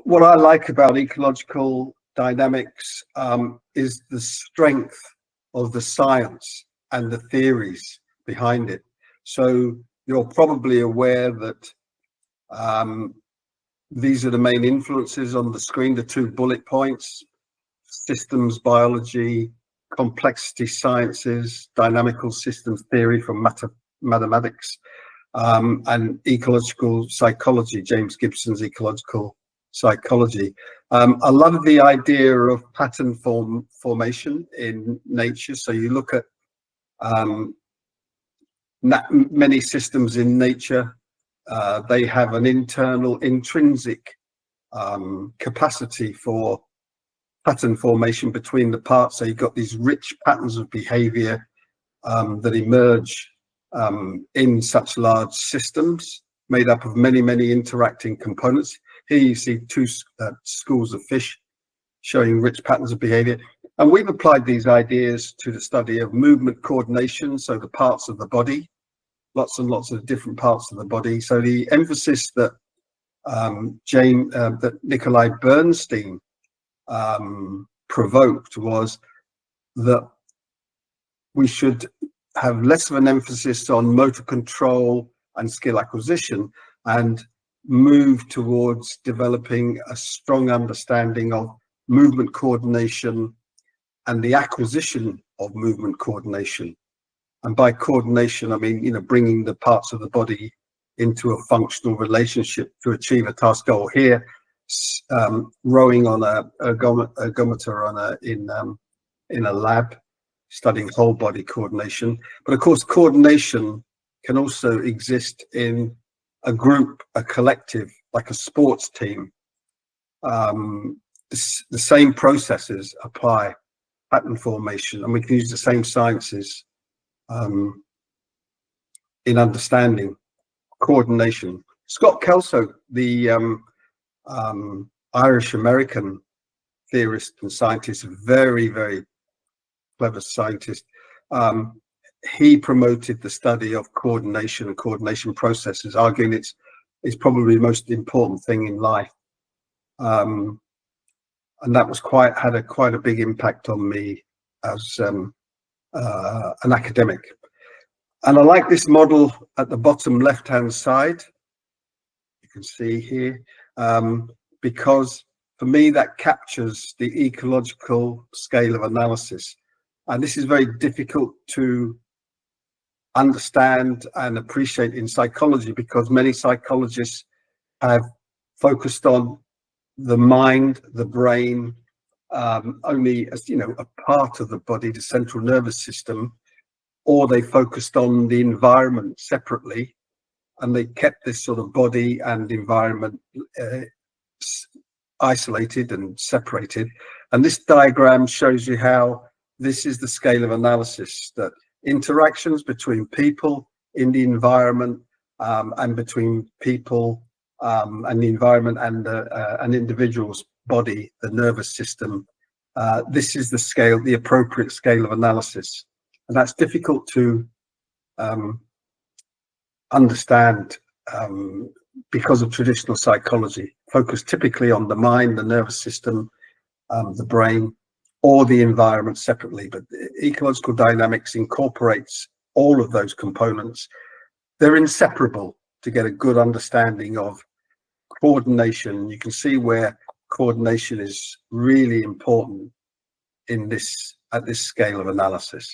What I like about ecological dynamics is the strength of the science and the theories behind it. So you're probably aware that these are the main influences on the screen, the 2 bullet points: systems biology, complexity sciences, dynamical systems theory from mathematics, and ecological psychology, James Gibson's ecological psychology. I love the idea of pattern formation in nature. So you look at many systems in nature, they have an intrinsic capacity for pattern formation between the parts. So you've got these rich patterns of behavior that emerge in such large systems made up of many interacting components. Here you see 2 schools of fish showing rich patterns of behavior. And we've applied these ideas to the study of movement coordination, so the parts of the body, lots and lots of different parts of the body. So the emphasis that that Nikolai Bernstein provoked was that we should have less of an emphasis on motor control and skill acquisition and move towards developing a strong understanding of movement coordination and the acquisition of movement coordination. And by coordination, I mean, bringing the parts of the body into a functional relationship to achieve a task goal. Here, rowing on a ergometer in a lab, studying whole body coordination. But of course, coordination can also exist in a group, a collective, like a sports team. The same processes apply, pattern formation, and we can use the same sciences in understanding coordination. Scott Kelso, the Irish-American theorist and scientist, very clever scientist, he promoted the study of coordination and coordination processes, arguing it's probably the most important thing in life. And that was had quite a big impact on me as an academic. And I like this model at the bottom left-hand side, you can see here, because for me that captures the ecological scale of analysis. And this is very difficult to understand and appreciate in psychology, because many psychologists have focused on the mind, the brain, only as a part of the body, the central nervous system, or they focused on the environment separately, and they kept this sort of body and environment isolated and separated. And this diagram shows you how this is the scale of analysis, that interactions between people in the environment, and between people and the environment and an individual's body, the nervous system. This is the scale, the appropriate scale of analysis. And that's difficult to understand because of traditional psychology, focused typically on the mind, the nervous system, the brain, or the environment separately. But ecological dynamics incorporates all of those components. They're inseparable to get a good understanding of coordination. You can see where coordination is really important in this, at this scale of analysis.